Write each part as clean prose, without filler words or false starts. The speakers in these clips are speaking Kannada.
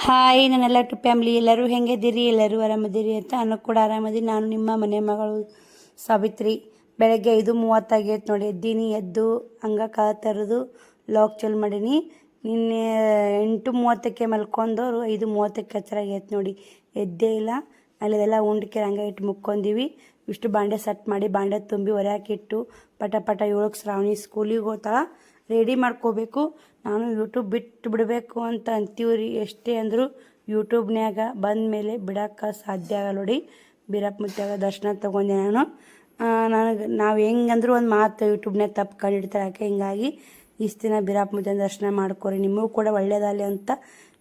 ಹಾಯ್ ನನ್ನೆಲ್ಲ ಟು ಫ್ಯಾಮ್ಲಿ ಎಲ್ಲರೂ ಹೆಂಗಿದ್ದೀರಿ, ಎಲ್ಲರೂ ಆರಾಮದಿರಿ ಅಂತ ಅನ್ನೋ ಕೂಡ ಆರಾಮದಿರಿ. ನಾನು ನಿಮ್ಮ ಮನೆ ಮಗಳು ಸಾವಿತ್ರಿ. ಬೆಳಗ್ಗೆ 5:30 ಆಗೈತೆ ನೋಡಿ. ಎದ್ದು ಹಂಗ ಕಾಲ ತರೋದು ಲಾಕ್ ಚಲ್ ಮಾಡೀನಿ. ನಿನ್ನೆ 8:30ಕ್ಕೆ ಮಲ್ಕೊಂಡವರು 5:30ಕ್ಕೆ ಹಚ್ಚರ ಆಗೈತೆ ನೋಡಿ. ಎದ್ದೇ ಇಲ್ಲ. ಅಲ್ಲೆಲ್ಲ ಉಂಡ್ಕೆ ಹಂಗೆ ಇಟ್ಟು ಮುಕ್ಕೊಂಡೀವಿ. ಇಷ್ಟು ಬಾಂಡೆ ಸೆಟ್ ಮಾಡಿ ಬಾಂಡೆ ತುಂಬಿ ಹೊರ್ಯಾಕಿಟ್ಟು ಪಟ 7ಕ್ಕೆ ಶ್ರಾವಣಿ ಸ್ಕೂಲಿಗೆ ಹೋಗ್ತಾಳ. ರೆಡಿ ಮಾಡ್ಕೋಬೇಕು. ನಾನು ಯೂಟ್ಯೂಬ್ ಬಿಟ್ಟು ಬಿಡಬೇಕು ಅಂತ ಅಂತೀವ್ರಿ. ಎಷ್ಟೇ ಅಂದರೂ ಯೂಟ್ಯೂಬ್ನ್ಯಾಗ ಬಂದ ಮೇಲೆ ಬಿಡೋಕ್ಕೆ ಸಾಧ್ಯ ಆಗಲ್ಲ ನೋಡಿ. ಬೀರಪ್ಪ ಮುತ್ಯಾಗ ದರ್ಶನ ತೊಗೊಂಡೆ ನಾವು ಹೆಂಗಂದ್ರೂ ಒಂದು ಮಾತು ಯೂಟ್ಯೂಬ್ನಾಗ ತಪ್ಪು ಕಂಡಿಡ್ತಾರೆ. ಯಾಕೆ ಹಿಂಗಾಗಿ ಇಷ್ಟು ದಿನ ಬೀರಪ್ಪ ಮುತ್ಯಾನ ದರ್ಶನ ಮಾಡ್ಕೊರಿ, ನಿಮಗೂ ಕೂಡ ಒಳ್ಳೇದಾಗಲಿ ಅಂತ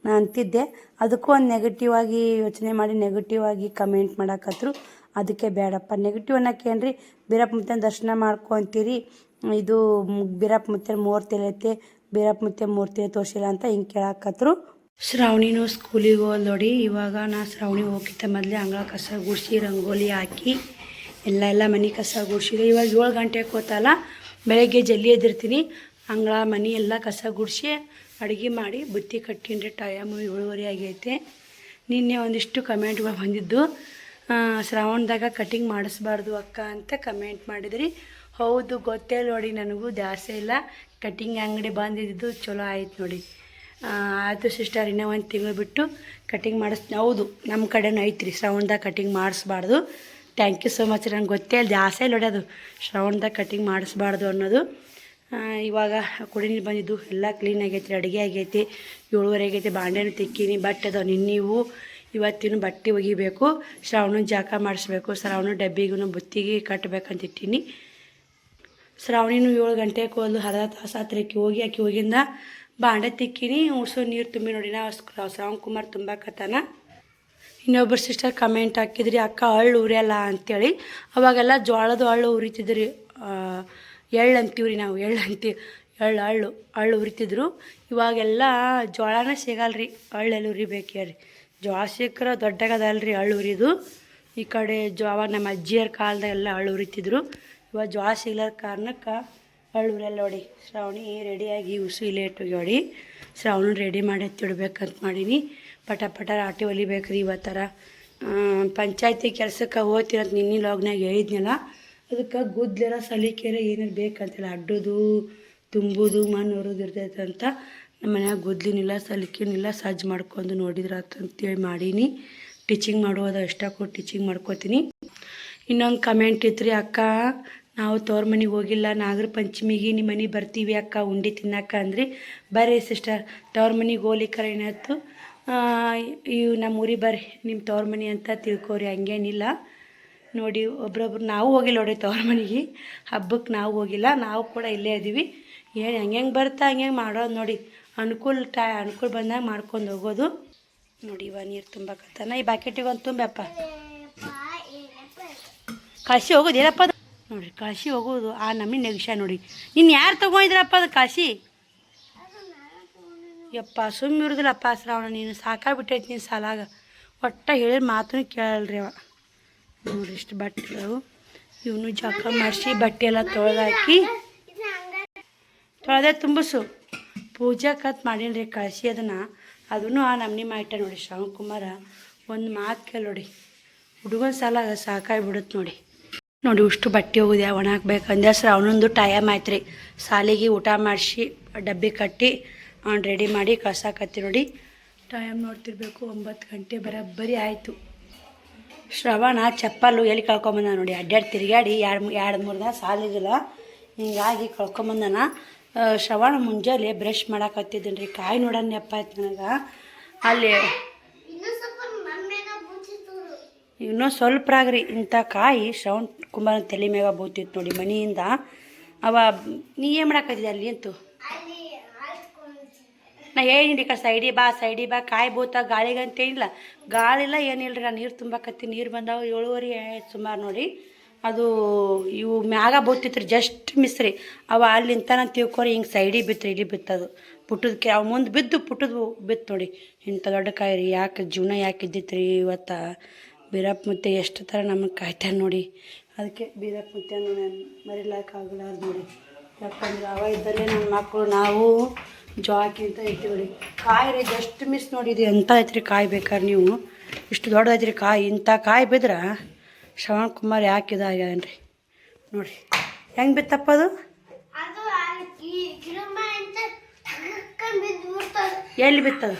ನಾನು ಅಂತಿದ್ದೆ. ಅದಕ್ಕೂ ಒಂದು ನೆಗೆಟಿವ್ ಆಗಿ ಯೋಚನೆ ಮಾಡಿ ನೆಗೆಟಿವ್ ಆಗಿ ಕಮೆಂಟ್ ಮಾಡಕತ್ರು. ಅದಕ್ಕೆ ಬೇಡಪ್ಪ ನೆಗೆಟಿವ್ ಅನ್ನೋಕ್ಕೇನ್ರಿ, ಬೀರಪ್ಪ ಮುತ್ಯಾನ ದರ್ಶನ ಮಾಡ್ಕೊತೀರಿ, ಇದು ಬೀರಪ್ಪ ಮುತ್ಯಾನ ಮೂರ್ತಿ ಐತೆ, ಬೀರಪ್ಪ ಮುತ್ಯಾನ ಮೂರ್ತಿ ತೋರಿಸಿಲ್ಲ ಅಂತ ಹಿಂಗೆ ಕೇಳಾಕತ್ರು. ಶ್ರಾವಣಿನೂ ಸ್ಕೂಲಿಗೆ ಹೋಗಿ ನೋಡಿ. ಇವಾಗ ನಾ ಶ್ರಾವಣಿ ಹೋಗಿದ್ದೆ ಮೊದಲೇ ಅಂಗಳ ಕಸ ಗುಡಿಸಿ ರಂಗೋಲಿ ಹಾಕಿ ಎಲ್ಲ ಮನೆ ಕಸ ಗುಡಿಸಿದೆ. ಇವಾಗ 7 ಗಂಟೆಗೆ ಹೋತಲ್ಲ, ಬೆಳಗ್ಗೆ ಜಲ್ದಿ ಎದ್ದಿರ್ತೀನಿ. ಅಂಗಳ ಮನೆ ಎಲ್ಲ ಕಸ ಗುಡಿಸಿ ಅಡುಗೆ ಮಾಡಿ ಬುತ್ತಿ ಕಟ್ಟಿನ್ರಿ. ಟೈಮ್ 7:30 ಆಗೈತೆ. ನಿನ್ನೆ ಒಂದಿಷ್ಟು ಕಮೆಂಟ್ಗಳು ಬಂದಿದ್ದು, ಶ್ರಾವಣದಾಗ ಕಟಿಂಗ್ ಮಾಡಿಸ್ಬಾರ್ದು ಅಕ್ಕ ಅಂತ ಕಮೆಂಟ್ ಮಾಡಿದ್ರಿ. ಹೌದು, ಗೊತ್ತೇ ನೋಡಿ, ನನಗೂ ದಾಸೆ ಇಲ್ಲ. ಕಟಿಂಗ್ ಅಂಗಡಿ ಬಂದಿದ್ದು ಚಲೋ ಆಯ್ತು ನೋಡಿ. ಆಯಿತು ಸಿಸ್ಟರ್, ಇನ್ನೂ 1 ತಿಂಗಳು ಬಿಟ್ಟು ಕಟಿಂಗ್ ಹೌದು, ನಮ್ಮ ಕಡೆನೂ ಐತ್ರಿ. ಶ್ರಾವಣದಾಗ ಕಟಿಂಗ್ ಮಾಡಿಸ್ಬಾರ್ದು. Thank you so much. ನಂಗೆ ಗೊತ್ತೇ ಇಲ್ಲ, ದಾಸೆ ಇಲ್ಲ ನೋಡಿ ಅದು ಶ್ರಾವಣದಾಗ ಕಟಿಂಗ್ ಮಾಡಿಸ್ಬಾರ್ದು ಅನ್ನೋದು. ಇವಾಗ ಕುಡಿ ನೀರು ಬಂದಿದ್ದು ಎಲ್ಲ ಕ್ಲೀನ್ ಆಗೈತಿ, ಅಡುಗೆ ಆಗೈತಿ. 7:30 ಆಗೈತಿ. ಬಾಂಡೆನೂ ತಿಕ್ಕೀನಿ. ಬಟ್ಟೆ ಅದಾವೆ ನಿನ್ನೆವು. ಇವತ್ತಿನ ಬಟ್ಟೆ ಒಗಿಬೇಕು. ಶ್ರಾವಣ ಜಾಕ ಮಾಡಿಸ್ಬೇಕು. ಶ್ರಾವಣ ಡಬ್ಬಿಗೂ ಬುತ್ತಿಗೆ ಕಟ್ಟಬೇಕಂತ ಇಟ್ಟೀನಿ. ಶ್ರಾವಣಿನೂ 7 ಗಂಟೆಗೆ ಹೋದ್ಲು. ಅರ್ಧ ತಾಸು ಆತ್ರಿಕೆ ಹೋಗಿ ಆಕೆ ಹೋಗಿಂದ ಬಾಂಡೆ ತಿಕ್ಕೀನಿ. ಉಸು ನೀರು ತುಂಬಿ ನೋಡಿ. ನಾ ಶ್ರಾವಣ್ ಕುಮಾರ್ ತುಂಬಾಕತ್ತಾನ. ಇನ್ನೊಬ್ಬರು ಸಿಸ್ಟರ್ ಕಮೆಂಟ್ ಹಾಕಿದ್ರಿ, ಅಕ್ಕ ಹಳ್ಳು ಉರಿಯಲ್ಲ ಅಂತೇಳಿ. ಅವಾಗೆಲ್ಲ ಜೋಳದ ಹಳ್ಳು ಉರಿತಿದ್ರಿ. ಎಳ್ಳು ಅಂತೀವ್ರಿ ನಾವು, ಹಳ್ಳು ಉರಿತಿದ್ರು. ಇವಾಗೆಲ್ಲ ಜೋಳನೇ ಸಿಗಲ್ರಿ. ಹಳ್ಳೆಲ್ಲ ಉರಿಬೇಕು ಹೇಳ್ರಿ. ಜೋಳ ಸಿಕ್ಕರೆ ದೊಡ್ಡಗದಲ್ರಿ ಹಳ್ಳು ಉರಿದು. ಈ ಕಡೆ ಅವಾಗ ನಮ್ಮ ಅಜ್ಜಿಯರ ಕಾಲದಾಗೆಲ್ಲ ಹಳ್ಳು ಉರಿತಿದ್ರು. ಇವಾಗ ಜೋಳ ಸಿಗ್ಲಾರ ಕಾರಣಕ್ಕೆ ಹಳ್ಳು ಉರಿಯಲ್ಲ ನೋಡಿ. ಶ್ರಾವಣಿ ರೆಡಿಯಾಗಿ ಉಸು ಲೇಟ್ ಹೋಗ್ಯಾಡಿ. ಶ್ರಾವಣ ರೆಡಿ ಮಾಡಿ ತಿಡ್ಬೇಕಂತ ಮಾಡೀನಿ. ಪಟ ರಾಟಿ ಹೊಲಿಬೇಕ್ರಿ. ಇವತ್ತರ ಪಂಚಾಯತಿ ಕೆಲಸಕ್ಕೆ ಹೋಗ್ತೀರಂತ ನಿನ್ನೆ ಲಾಗ್ನಾಗ ಹೇಳಿದ್ನಲ್ಲ. ಅದಕ್ಕೆ ಗುದ್ದಲಿರ ಸಲಿಕೆರ ಏನೇನು ಬೇಕಂತಿಲ್ಲ, ಅಡ್ಡೋದು ತುಂಬುದು ಮಣ್ಣು ಹೊರೋದು ಇರ್ತೈತೆ ಅಂತ ನಮ್ಮ ಮನ್ಯಾಗ ಗುದ್ದಲಿನಿಲ್ಲ ಸಲಿಕೆನಿಲ್ಲ. ಸಜ್ಜು ಮಾಡ್ಕೊಂಡು ನೋಡಿದ್ರೆ ಅಂತೇಳಿ ಮಾಡೀನಿ. ಟೀಚಿಂಗ್ ಮಾಡೋದು ಇಷ್ಟ ಕೊಟ್ಟು ಟೀಚಿಂಗ್ ಮಾಡ್ಕೋತೀನಿ. ಇನ್ನೊಂದು ಕಮೆಂಟ್ ಇತ್ತು ರೀ, ಅಕ್ಕ ನಾವು ತವ್ರ ಮನೆಗೆ ಹೋಗಿಲ್ಲ, ನಾಗರ ಪಂಚಮಿಗೆ ನಿಮ್ಮ ಮನೆಗೆ ಬರ್ತೀವಿ ಅಕ್ಕ ಉಂಡೆ ತಿನ್ನಕ್ಕ ಅಂದ್ರಿ. ಬರ್ರಿ ಸಿಸ್ಟರ್, ತವ್ರ ಮನೆಗೆ ಹೋಗ್ಲಿಕ್ಕಾರ ಏನಾಯ್ತು, ಇವು ನಮ್ಮ ಊರಿಗೆ ಬರ್ರಿ, ನಿಮ್ಮ ತವ್ರ ಮನೆ ಅಂತ ತಿಳ್ಕೊರಿ. ಹಂಗೇನಿಲ್ಲ ನೋಡಿ. ಒಬ್ರೊಬ್ರು ನಾವು ಹೋಗಿಲ್ಲ ನೋಡಿ ತವ್ರ ಮನೆಗೆ. ಹಬ್ಬಕ್ಕೆ ನಾವು ಹೋಗಿಲ್ಲ, ನಾವು ಕೂಡ ಇಲ್ಲೇ ಇದ್ದೀವಿ. ಏನು ಹೆಂಗೆ ಬರ್ತಾ ಹಂಗೆ ಮಾಡೋದು ನೋಡಿ. ಅನುಕೂಲ ಬಂದಾಗ ಮಾಡ್ಕೊಂಡು ಹೋಗೋದು ನೋಡಿ. ಇವಾಗ ನೀರು ತುಂಬಕತ್ತಾನ. ಈ ಬಕೆಟಿಗೆ ಒಂದು ತುಂಬಪ್ಪ ಕಳಿಸಿ ಹೋಗೋದು. ಏನಪ್ಪ ಅದು ನೋಡಿರಿ, ಕಳಿಸಿ ಹೋಗೋದು ಆ ನಮ್ಮನೆ ನೆಗ್ಶ ನೋಡಿ. ಇನ್ನು ಯಾರು ತೊಗೊಂಡಿದ್ರಪ್ಪ ಅದು ಕಳಿಸಿ? ಯಪ್ಪ ಸುಮ್ಮನೆ ಇರೋದಿಲ್ಲಪ್ಪ ಶ್ರಾವಣ, ನೀನು ಸಾಕಾಗ್ಬಿಟ್ಟೈತಿ ನೀನು ಸಾಲಾಗ. ಒಟ್ಟು ಹೇಳಿದ ಮಾತೂ ಕೇಳಲ್ರಿ ಅವ. ನೋಡಿರಿ ಇಷ್ಟು ಬಟ್ಟೆಗಳು. ಇವನು ಜಕ ಮಾಡಿಸಿ ಬಟ್ಟೆ ಎಲ್ಲ ತೊಳೆದಾಕಿ ತೊಳೆದೇ ತುಂಬಿಸು ಪೂಜೆ ಕತ್ ಮಾಡೀನಿ ರೀ. ಕಳಿಸಿ ಅದನ್ನು ಆ ನಮ್ಮನೆ ಮಾಯಿಟ ನೋಡಿ. ಶ್ರಾವಣ್ ಕುಮಾರ ಒಂದು ಮಾತು ಕೇಳಿ ನೋಡಿ, ಹುಡುಗನ ಸಾಲಾಗ ಸಾಕಾಗಿಬಿಡುತ್ತೆ ನೋಡಿ. ಇಷ್ಟು ಬಟ್ಟೆ ಹೋಗಿದೆ ಒಣ ಹಾಕ್ಬೇಕಂದ್ರೆ ಶ್ರಾವಣಂದು ಟೈಮ್ ಆಯ್ತು ರೀ. ಸಾಲಿಗೆ ಊಟ ಮಾಡಿಸಿ ಡಬ್ಬಿ ಕಟ್ಟಿ ರೆಡಿ ಮಾಡಿ ಕಳ್ಸಾಕತ್ತಿ ನೋಡಿ. ಟೈಮ್ ನೋಡ್ತಿರ್ಬೇಕು, 9 ಗಂಟೆ ಬರೋಬ್ಬರಿ ಆಯಿತು. ಶ್ರವಣ ಚಪ್ಪಲು ಎಲ್ಲಿ ಕಳ್ಕೊಂಬಂದ ನೋಡಿ. ಅಡ್ಡಾಡಿ ತಿರುಗಾಡಿ 2-3 ದಿನ ಸಾಲಿಗಿಲ್ಲ, ಹಿಂಗಾಗಿ ಕಳ್ಕೊಂಬಂದಾನ. ಶ್ರವಣ ಮುಂಜಾನೆ ಬ್ರಷ್ ಮಾಡಾಕತ್ತಿದ್ದೀನಿ ರೀ. ಕಾಯಿ ನೋಡೋಣ ನೆಪ್ಪ ಆಯ್ತು ನನಗೆ. ಅಲ್ಲಿ ಇನ್ನೂ ಸ್ವಲ್ಪ ರಾಗ್ರಿ ಇಂಥ ಕಾಯಿ ಶ್ರವಣ್ ಕುಮಾರನ ತಲೆ ಮ್ಯಾಗ ಬೂತಿತ್ತು ನೋಡಿ ಮನೆಯಿಂದ. ಅವ ನೀ ಏನು ಮಾಡಾಕತ್ತಿದ್ದೆ ಅಲ್ಲಿ ಅಂತೂ? ನಾ ಹೇಳಿನಿ ರೀ, ಸೈಡಿ ಬಾ ಕಾಯಿ ಬೋತ ಗಾಳಿಗಂತೇನಿಲ್ಲ, ಗಾಳಿಲ್ಲ ಏನಿಲ್ಲ ರೀ. ನಾನು ನೀರು ತುಂಬಾಕತ್ತೀನಿ. ನೀರು ಬಂದಾವ 7:30 ಸುಮಾರು ನೋಡಿ. ಅದು ಇವು ಮ್ಯಾಗ ಬೋತಿತ್ತು ರೀ, ಜಸ್ಟ್ ಮಿಸ್ರಿ. ಅವ ಅಲ್ಲಿಂತ ನಾನು ತಿಳ್ಕೊರಿ ಹಿಂಗೆ ಸೈಡಿಗೆ ಬಿತ್ತು, ಇಲ್ಲಿ ಬಿತ್ತದು ಪುಟ್ಟದಕ್ಕೆ. ಅವು ಮುಂದೆ ಬಿದ್ದು ಪುಟ್ಟದು ಬಿತ್ತು ನೋಡಿ. ಇಂಥ ದೊಡ್ಡ ಕಾಯಿ ರೀ. ಯಾಕೆ ಜೀವನ ಯಾಕೆ ಇದ್ದಿತ್ತು ರೀ ಇವತ್ತು. ಬೀರಪ್ಪ ಮುತ್ತೆ ಎಷ್ಟು ಥರ ನಮಗೆ ಕಾಯ್ತಾನೆ ನೋಡಿ. ಅದಕ್ಕೆ ಬೀರಪ್ಪ ಮುತ್ತೆನೂ ಮರಿಲಾಕಾಗಲಾರ್ದು ನೋಡಿ. ಯಾಕಂದ್ರೆ ಅವ ಇದ್ದಲ್ಲೇ ನನ್ನ ಮಕ್ಕಳು ನಾವು ಜಾಕಿಂತ ಐತಿ ನೋಡಿ ಕಾಯಿ ರೀ ಜಸ್ಟ್ ಮಿಸ್ ನೋಡಿದ್ರಿ ಎಂಥ ಐತ್ರಿ ಕಾಯಿ ಬೇಕಾದ್ರೆ ನೀವು ಇಷ್ಟು ದೊಡ್ಡದೈತ್ರಿ ಕಾಯಿ ಇಂಥ ಕಾಯಿ ಬಿದ್ರೆ ಶ್ರವಣ್ ಕುಮಾರ್ ಯಾಕೆ ಇದಾಗ್ಯಾನ್ರಿ ನೋಡಿರಿ ಹೆಂಗೆ ಬಿತ್ತಪ್ಪದು ಎಲ್ಲಿ ಬಿತ್ತದು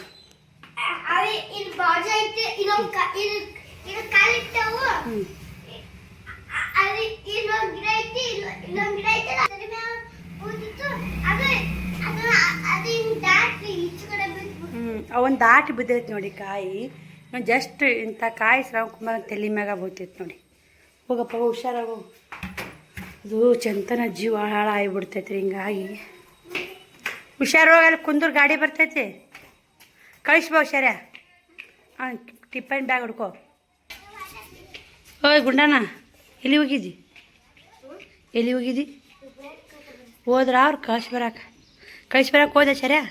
ಅವನ್ ದಾಟಿ ಬಿದ್ದೈತಿ ನೋಡಿ ಕಾಯಿ ಜಸ್ಟ್ ಇಂಥ ಕಾಯಿ ಶ್ರವಣ್ ಕುಮಾರ್ ತಲೆ ಮ್ಯಾಗ ಬೋತೈತಿ ನೋಡಿ ಹೋಗಪ್ಪ ಹುಷಾರಾಗು ಅದು ಚಂತನ ಜೀವ ಹಾಳಾಗಿಬಿಡ್ತೈತಿ ರೀ ಹಿಂಗಾಗಿ ಹುಷಾರೋಗಿ ಅಲ್ಲಿ ಕುಂದೂರು ಗಾಡಿ ಬರ್ತೈತಿ ಕಳಿಸ್ಬೋ ಹುಷಾರ್ಯಾ ಹಾಂ ಟಿಫನ್ ಬ್ಯಾಗ್ ಹುಡ್ಕೋ ಓಯ್ ಗುಂಡನ ಎಲ್ಲಿ ಹೋಗಿದ್ದಿ ಹೋದ್ರ ಅವ್ರು ಕಳಿಸ್ಬರಕ್ಕೆ ಹೋದೆ ಸರಿಯಾ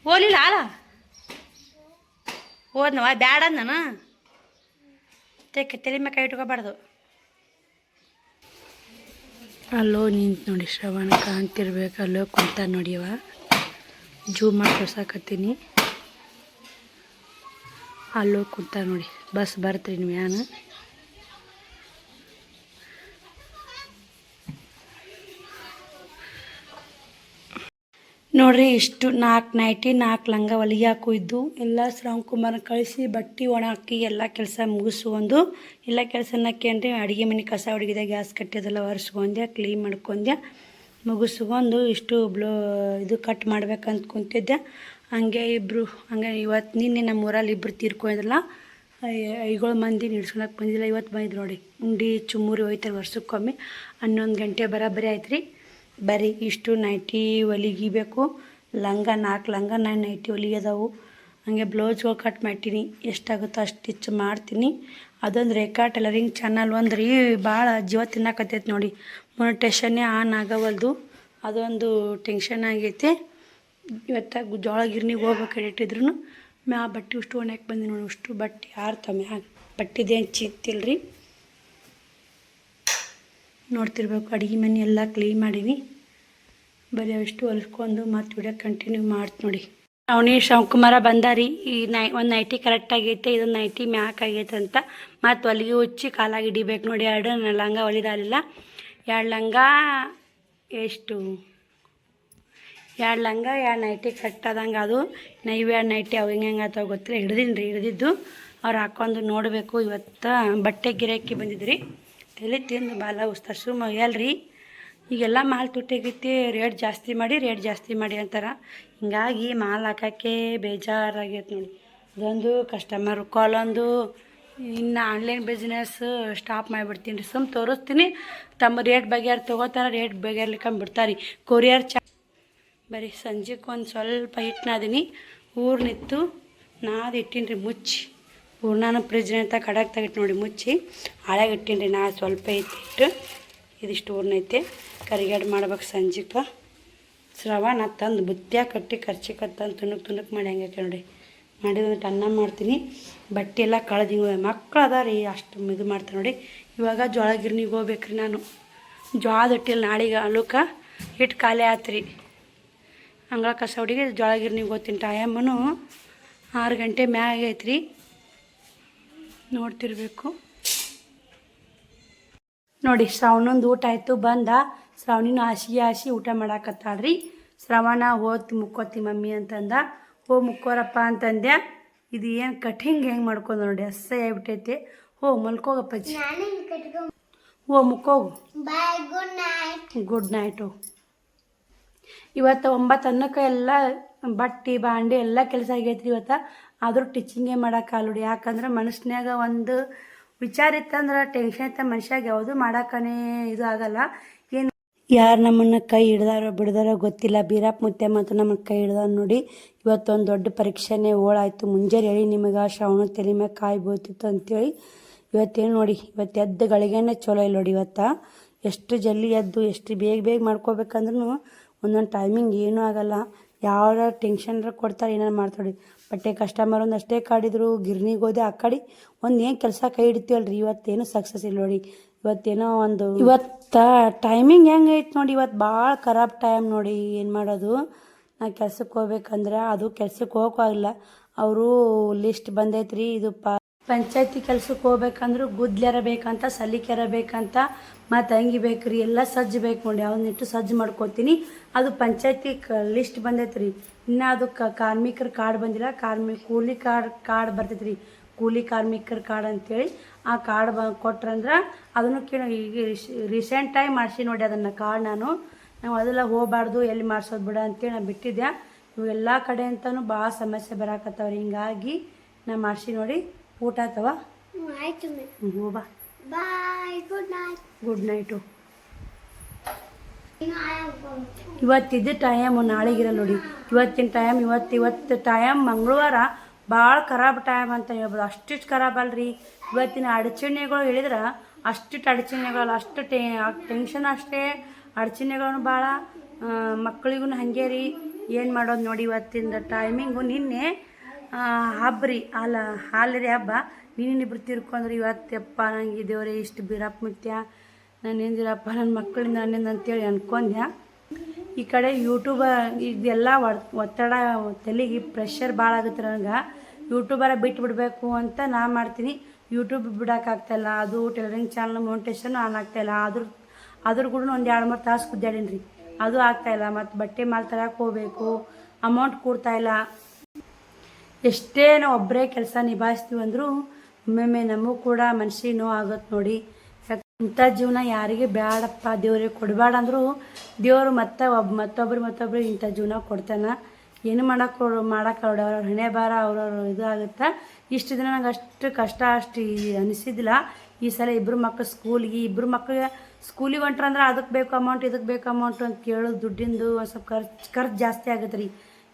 ಓಲಿಲ್ಲ ಅಲ್ಲ ಹೋದ್ನವ ಬ್ಯಾಡ ನಾನು ತಲೆ ಮ್ಯಾಗ ಕೈ ಇಟ್ಕೋಬಾರ್ದು ಅಲ್ಲೋ ನಿಂತು ನೋಡಿ ಶ್ರವಣ ಕಾಣ್ತಿರ್ಬೇಕು ಅಲ್ಲೋ ಕುಂತ ನೋಡಿಯವ ಜೂಮ್ ಮಾಡಿ ತೋರ್ಸಾಕತ್ತೀನಿ ಅಲ್ಲೋ ಕುಂತ ನೋಡಿ ಬಸ್ ಬರ್ತ್ರಿ ನೀವು ಯಾನು ನೋಡ್ರಿ ಇಷ್ಟು 4 ನೈಟಿ 4 ಲಂಗ ಹೊಲಿಗೆ ಹಾಕಿದ್ದು ಎಲ್ಲ ಶ್ರವಣ್ ಕುಮಾರ್ ಕಳಿಸಿ ಬಟ್ಟೆ ಒಣ ಹಾಕಿ ಎಲ್ಲ ಕೆಲಸ ಮುಗಿಸ್ಕೊಂಡು ಎಲ್ಲ ಕೆಲಸನ ಕೇಂದ್ರಿ ಅಡುಗೆ ಮನೆ ಕಸ ಹೊಡಿದೆ ಗ್ಯಾಸ್ ಕಟ್ಟಿದೆಲ್ಲ ಒರೆಸ್ಕೊಂಡೆ ಕ್ಲೀನ್ ಮಾಡ್ಕೊಂಡೆ ಮುಗಿಸ್ಕೊಂಡು ಇಷ್ಟು ಇದು ಕಟ್ ಮಾಡ್ಬೇಕಂತ ಕುಂತಿದ್ದೆ ಹಂಗೆ ಇವತ್ತು ನಿನ್ನೆ ನಮ್ಮ ಊರಲ್ಲಿ ಇಬ್ಬರು ತೀರ್ಕೊಂಡಿದ್ರಲ್ಲ 5 ಮಂದಿ ನಿಡ್ಸ್ಕೊಳಕ್ಕೆ ಬಂದಿಲ್ಲ ಇವತ್ತು ಬಂದಿದ್ರು ನೋಡಿ ಉಂಡಿ ಚುಮ್ಮೂರಿ ಹೋಯ್ತಾರೆ ವರ್ಷಕ್ಕೊಮ್ಮೆ 11 ಗಂಟೆ ಬರೋಬ್ಬರಿ ಆಯ್ತು ರೀ ಬರೀ ಇಷ್ಟು ನೈಟಿ ಹೊಲಿಗಿಬೇಕು ಲಂಗ 4 ಲಂಗ ನಾನು ನೈಟಿ ಹೊಲಿಗೆ ಅದಾವು ಹಂಗೆ ಬ್ಲೌಸ್ಗಳು ಕಟ್ ಮಾಡ್ತೀನಿ ಎಷ್ಟಾಗುತ್ತೋ ಅಷ್ಟು ಸ್ಟಿಚ್ ಮಾಡ್ತೀನಿ ಅದೊಂದು ರೇಖಾ ಟೈಲರಿಂಗ್ ಚಾನಲ್ ಒಂದು ರೀ ಭಾಳ ಜೀವ ತಿನ್ನಕತ್ತೈತೆ ನೋಡಿ ಮೊನಿಟೇಷನ್ನೇ ಆನ್ ಆಗವಲ್ದು ಅದೊಂದು ಟೆನ್ಷನ್ ಆಗೈತೆ ಇವತ್ತಾಗ ಜೋಳ ಗಿರ್ನಿಗೆ ಹೋಗ್ಬೇಕು ಇಟ್ಟಿದ್ರು ಮ್ಯಾ ಬಟ್ಟೆ ಅಷ್ಟು ಒಣಕ್ಕೆ ಬಂದು ನೋಡಿ ಅಷ್ಟು ಬಟ್ಟೆ ಆರ್ತಾವ ಮ್ಯಾಗ ಬಟ್ಟೆದೇನು ಚಿತ್ತಿಲ್ಲ ರೀ ನೋಡ್ತಿರ್ಬೇಕು ಅಡುಗೆ ಮನೆ ಎಲ್ಲ ಕ್ಲೀನ್ ಮಾಡೀನಿ ಬರೀ ಅಷ್ಟು ಹೊಲಿಸ್ಕೊಂಡು ಮತ್ತು ವಿಡಿಯೋ ಕಂಟಿನ್ಯೂ ಮಾಡ್ತು ನೋಡಿ ಅವನೇ ಶ್ರವಣ್ ಬಂದಾರಿ ಈ ಒಂದು ನೈಟಿ ಕರೆಕ್ಟ್ ಆಗೈತೆ ಇದೊಂದು ನೈಟಿ ಮ್ಯಾಕ್ ಆಗೈತೆ ಅಂತ ಮತ್ತು ಹೊಲಿಗೆ ಹುಚ್ಚಿ ಕಾಲಾಗಿ ಹಿಡಿಬೇಕು ನೋಡಿ 2 ಲಂಗ ಹೊಲಿದಾಲಿಲ್ಲ 2 ಲಂಗ ಎಷ್ಟು 2 ಲಂಗ 2 ನೈಟಿ ಕರೆಕ್ಟ್ ಆದಂಗೆ ಅದು ನೈವ್ 2 ನೈಟಿ ಅವು ಹೆಂಗೆ ಆತಾವ ಗೊತ್ತಿಲ್ಲ ಹಿಡಿದಿದ್ದು ಅವ್ರು ಹಾಕೊಂಡು ನೋಡಬೇಕು ಇವತ್ತು ಬಟ್ಟೆ ಗಿರಾಕಿ ಬಂದಿದ್ರಿ ತಲೆ ತಿಂದು ಬಾಲ ಉಸ್ತಾರೆ ಸುಮ್ಮ ಅಲ್ರಿ ಈಗೆಲ್ಲ ಮಾಲ್ ತುಟ್ಟಿಗೈತಿ ರೇಟ್ ಜಾಸ್ತಿ ಮಾಡಿ ಅಂತಾರೆ ಹಿಂಗಾಗಿ ಮಾಲ್ ಹಾಕೋಕ್ಕೆ ಬೇಜಾರಾಗೈತೆ ನೋಡಿ ಅದೊಂದು ಕಸ್ಟಮರ್ ಕಾಲ್ ಒಂದು ಇನ್ನು ಆನ್ಲೈನ್ ಬಿಸ್ನೆಸ್ ಸ್ಟಾಪ್ ಮಾಡಿಬಿಡ್ತೀನಿ ರೀ ಸುಮ್ಮ ತೋರಿಸ್ತೀನಿ ತಮ್ಮ ರೇಟ್ ಬಗೆಯಾರು ತೊಗೋತಾರೆ ರೇಟ್ ಬಗೆಯರ್ಲಿಕ್ಕೆ ಬಿಡ್ತಾರೆ ಕೊರಿಯರ್ ಬರೀ ಸಂಜೆಗೆ ಒಂದು ಸ್ವಲ್ಪ ಹಿಟ್ಟು ನಾದೀನಿ ಊರು ನಿತ್ತು ನಾದು ಇಟ್ಟೀನಿ ರೀ ಮುಚ್ಚಿ ಹೂರ್ಣಾನು ಫ್ರಿಜ್ನ ಅಂತ ಕಡಾಕ್ ತೆಗಿಟ್ಟು ನೋಡಿ ಮುಚ್ಚಿ ಹಾಳಾಗಿ ಇಟ್ಟೀನಿ ರೀ ನಾ ಸ್ವಲ್ಪ ಐತಿ ಇದಿಷ್ಟು ಹೂರ್ಣ ಐತೆ ಕರಿಗಡ್ಡೆ ಮಾಡ್ಬೇಕು ಸಂಜೆಗೆ ಶ್ರವಣ ತಂದು ಬುತ್ತ್ಯಾಗ ಕಟ್ಟಿ ಖರ್ಚಿಗೆ ತಂದು ತುಣುಕ್ ಮಾಡಿ ಹಂಗೆ ನೋಡಿ ಮಾಡಿದಂತ ಅನ್ನ ಮಾಡ್ತೀನಿ ಬಟ್ಟೆ ಎಲ್ಲ ಕಳೆದು ಮಕ್ಕಳು ಅದ ರೀ ಅಷ್ಟು ಇದು ಮಾಡ್ತಾರೆ ನೋಡಿ ಇವಾಗ ಜೋಳ ಗಿರ್ನಿಗೆ ಹೋಗ್ಬೇಕ್ರಿ ನಾನು ಜೋಳದ ಹಿಟ್ಟಿಲ್ಲ ನಾಳೆಗೆ ಅಲ್ಲೂಕ ಹಿಟ್ಟು ಖಾಲಿ ಆತ್ರಿ ಅಂಗಳ ಕಸ ಹುಡುಗಿ ಜೋಳ ಗಿರ್ನಿಗೆ ಹೋಗ್ತೀನಿ ಟೈಮನು 6 ಗಂಟೆ ಮ್ಯಾಗ ಐತ್ರಿ ನೋಡ್ತಿರ್ಬೇಕು ನೋಡಿ ಶ್ರವಣಂದು ಊಟ ಆಯಿತು ಬಂದ ಶ್ರಾವಣಿನೂ ಹಾಸಿ ಊಟ ಮಾಡಾಕತ್ತಾಳ್ರಿ ಶ್ರವಣ ಹೋದ್ ಮುಕ್ಕೋತಿ ಮಮ್ಮಿ ಅಂತಂದ ಮುಕ್ಕೋರಪ್ಪ ಅಂತಂದೆ ಇದು ಏನು ಕಠಿಂಗ್ ಹೆಂಗೆ ಮಾಡ್ಕೊಂಡು ನೋಡಿ ಅಸಹ್ಯ ಆಗ್ಬಿಟ್ಟೈತೆ ಮಲ್ಕೋಗಪ್ಪಜ್ಜಿ ಮುಕ್ಕೋಗು ಗುಡ್ ನೈಟು ಇವತ್ತು 9 ಅನ್ನಕ್ಕೆ ಎಲ್ಲ ಬಟ್ಟೆ ಬಾಂಡೆ ಎಲ್ಲ ಕೆಲಸ ಆಗೈತ್ರಿ ಇವತ್ತು ಆದರೂ ಟೀಚಿಂಗೇ ಮಾಡೋಕ್ಕಾಗಲ್ಲ ಯಾಕಂದ್ರೆ ಮನಸ್ಸಿನಾಗ ಒಂದು ವಿಚಾರ ಇತ್ತಂದ್ರೆ ಟೆನ್ಷನ್ ಇತ್ತ ಮನುಷ್ಯಾಗ ಯಾವುದು ಮಾಡೋಕ್ಕನೇ ಇದು ಆಗಲ್ಲ ಏನು ಯಾರು ನಮ್ಮನ್ನು ಕೈ ಹಿಡ್ದಾರೋ ಬಿಡ್ದಾರೋ ಗೊತ್ತಿಲ್ಲ ಬೀರಪ್ಪ ಮುತ್ತೆ ಮತ್ತು ನಮ್ಮನ್ನು ಕೈ ಹಿಡ್ದಾರ ನೋಡಿ ಇವತ್ತೊಂದು ದೊಡ್ಡ ಪರೀಕ್ಷೆನೇ ಓಳಾಯಿತು ಮುಂಜಾನೆ ಹೇಳಿ ನಿಮಗೆ ಶ್ರವಣ ತಲೆ ಮ್ಯಾಗ ಕಾಯಿ ಬೀಳ್ತಿತ್ತು ಅಂತೇಳಿ ಇವತ್ತೇನು ನೋಡಿ ಇವತ್ತು ಎದ್ದು ಗಳಿಗೆನೇ ಚಲೋ ಇಲ್ಲ ನೋಡಿ ಇವತ್ತು ಎಷ್ಟು ಜಲ್ದಿ ಎದ್ದು ಎಷ್ಟು ಬೇಗ ಮಾಡ್ಕೋಬೇಕಂದ್ರೂ ಒಂದೊಂದು ಟೈಮಿಂಗ್ ಏನೂ ಆಗಲ್ಲ ಯಾವ ಟೆನ್ಷನ್ರ ಕೊಡ್ತಾರೆ ಏನಾರು ಮಾಡ್ತಾಳೆ ಬಟ್ಟೆ ಕಸ್ಟಮರ್ ಒಂದು ಅಷ್ಟೇ ಕಾಡಿದ್ರು ಗಿರ್ನಿಗೆ ಹೋದೆ ಆ ಕಡೆ ಒಂದು ಏನು ಕೆಲಸ ಕೈ ಹಿಡಿತೀವಲ್ರಿ ಇವತ್ತೇನು ಸಕ್ಸಸ್ ಇಲ್ಲ ನೋಡಿ ಇವತ್ತೇನೋ ಒಂದು ಇವತ್ತು ಟೈಮಿಂಗ್ ಹೆಂಗೆ ಐತೆ ನೋಡಿ ಇವತ್ತು ಭಾಳ ಖರಾಬ್ ಟೈಮ್ ನೋಡಿ ಏನು ಮಾಡೋದು ನಾ ಕೆಲ್ಸಕ್ಕೆ ಹೋಗ್ಬೇಕಂದ್ರೆ ಅದು ಕೆಲ್ಸಕ್ಕೆ ಹೋಗೋಕ್ಕಾಗಲ್ಲ. ಅವರು ಲಿಸ್ಟ್ ಬಂದೈತ್ರಿ, ಇದು ಪಂಚಾಯತಿ ಕೆಲ್ಸಕ್ಕೆ ಹೋಗ್ಬೇಕಂದ್ರೆ ಗುದ್ಲೆರ ಬೇಕಂತ, ಸಲಿಕೆರ ಬೇಕಂತ, ಮತ್ತು ಅಂಗಿ ಬೇಕ್ರಿ, ಎಲ್ಲ ಸಜ್ಜು ಬೇಕು ನೋಡಿ. ಅವನ್ನಿಟ್ಟು ಸಜ್ಜು ಮಾಡ್ಕೋತೀನಿ. ಅದು ಪಂಚಾಯತಿ ಲಿಸ್ಟ್ ಬಂದೈತ್ರಿ. ಇನ್ನು ಅದು ಕಾರ್ಮಿಕರ ಕಾರ್ಡ್ ಬಂದಿಲ್ಲ. ಕೂಲಿ ಕಾರ್ಡ್ ಬರ್ತೈತ್ರಿ, ಕೂಲಿ ಕಾರ್ಮಿಕರ ಕಾರ್ಡ್ ಅಂತೇಳಿ. ಆ ಕಾರ್ಡ್ ಕೊಟ್ರಂದ್ರೆ ಅದನ್ನು ಈಗ ರೀಸೆಂಟಾಗಿ ಮಾಡಿಸಿ ನೋಡಿ ಅದನ್ನು ಕಾರ್ಡ್. ನಾವು ಅದೆಲ್ಲ ಹೋಗಬಾರ್ದು, ಎಲ್ಲಿ ಮಾಡ್ಸೋದು ಬಿಡ ಅಂತೇಳಿ ನಾನು ಬಿಟ್ಟಿದ್ದೆ. ಇವು ಎಲ್ಲ ಕಡೆ ಅಂತಲೂ ಭಾಳ ಸಮಸ್ಯೆ ಬರಾಕತ್ತವ್ರಿ. ಹಿಂಗಾಗಿ ನಾ ಮಾಡಿಸಿ ನೋಡಿ. ಊಟ ಆತವ? ಆಯ್ತು. ಹೋಗ್ಬಾ. Bye, good night. Good night. ಇವತ್ತಿದ್ದು ಟೈಮ್ ನಾಳೆಗಿರಲ್ಲ ನೋಡಿ. ಇವತ್ತಿನ ಟೈಮ್ ಇವತ್ತು ಟೈಮ್ ಮಂಗಳವಾರ ಭಾಳ ಖರಾಬ್ ಟೈಮ್ ಅಂತ ಹೇಳ್ಬೋದು. ಅಷ್ಟಿಷ್ಟು ಖರಾಬ್ ಅಲ್ರಿ. ಇವತ್ತಿನ ಅಡಚಣೆಗಳು ಹೇಳಿದ್ರೆ ಅಷ್ಟಿಟ್ಟು ಅಡಚಣೆಗಳು, ಅಷ್ಟು ಟೆನ್ಷನ್, ಅಷ್ಟೇ ಅಡಚಣೆಗಳನ್ನು ಭಾಳ. ಮಕ್ಕಳಿಗೂ ಹಾಗೆ ರೀ. ಏನು ಮಾಡೋದು ನೋಡಿ. ಇವತ್ತಿನ ಟೈಮಿಂಗು ನಿನ್ನೆ ಹಬ್ಬ ರೀ, ಹಾಲರಿ ಹಬ್ಬ. ನೀನಿಬ್ರು ತಿರ್ಕೊಂಡ್ರಿ. ಇವತ್ತಪ್ಪ ನಂಗೆ ದೇವ್ರೆ ಇಷ್ಟು ಬೀರಪ್ಪ ಮುತ್ಯ ನಾನು ಎಂದಿರಪ್ಪ ನನ್ನ ಮಕ್ಕಳಿಂದ ನನ್ನಿಂದ ಅಂತೇಳಿ ಅನ್ಕೊಂಡೆ. ಈ ಕಡೆ ಯೂಟ್ಯೂಬ ಇದೆಲ್ಲ ಒತ್ತಡ, ತಲೆಗೆ ಪ್ರೆಷರ್ ಭಾಳ ಆಗುತ್ತೆ ನನಗೆ. ಯೂಟ್ಯೂಬರ ಬಿಟ್ಬಿಡ್ಬೇಕು ಅಂತ ನಾ ಮಾಡ್ತೀನಿ. ಯೂಟ್ಯೂಬ್ ಬಿಡೋಕ್ಕಾಗ್ತಾಯಿಲ್ಲ. ಅದು ಟೈಲರಿಂಗ್ ಚಾನಲ್ ಮೋನಿಟೇಷನ್ ಆನ್ ಆಗ್ತಾಯಿಲ್ಲ. ಅದ್ರ ಕೂಡ ಒಂದು 2-3 ತಾಸು ಕುದ್ದಾಡೀನಿ ರೀ, ಅದು ಆಗ್ತಾಯಿಲ್ಲ. ಮತ್ತು ಬಟ್ಟೆ ಮಾಲ್ ತರಕ್ಕೆ ಹೋಗಬೇಕು, ಅಮೌಂಟ್ ಕೊಡ್ತಾಯಿಲ್ಲ. ಎಷ್ಟೇ ನಾವು ಒಬ್ಬರೇ ಕೆಲಸ ನಿಭಾಯಿಸ್ತೀವಿ ಅಂದರೂ ಒಮ್ಮೊಮ್ಮೆ ನಮಗೂ ಕೂಡ ಮನಸ್ಸಿಗೆ ನೋವು ಆಗುತ್ತೆ ನೋಡಿ. ಇಂಥ ಜೀವನ ಯಾರಿಗೆ ಬೇಡಪ್ಪ, ದೇವ್ರಿಗೆ ಕೊಡಬೇಡ ಅಂದರೂ ದೇವರು ಮತ್ತೊಬ್ರು ಇಂಥ ಜೀವನ ಕೊಡ್ತಾನೆ. ಏನು ಮಾಡೋಕ್ಕಾಗೋಲ್ಲ. ಅವ್ರವ್ರ ಹಣೆ ಬಾರ ಅವ್ರವ್ರ ಇದು ಆಗುತ್ತೆ. ಇಷ್ಟು ದಿನ ನಂಗೆ ಅಷ್ಟು ಕಷ್ಟ ಅಷ್ಟು ಅನಿಸಿದ್ದಿಲ್ಲ. ಈ ಸಲ ಇಬ್ಬರು ಮಕ್ಕಳಿಗೆ ಸ್ಕೂಲಿಗೆ ಹೊಂಟ್ರಂದ್ರೆ ಅದಕ್ಕೆ ಬೇಕು ಅಮೌಂಟ್, ಇದಕ್ಕೆ ಬೇಕು ಅಮೌಂಟ್ ಅಂತ ಕೇಳೋದು. ದುಡ್ಡಿಂದು ಒಂದು ಸ್ವಲ್ಪ ಖರ್ಚು ಜಾಸ್ತಿ ಆಗುತ್ತೆ ರೀ.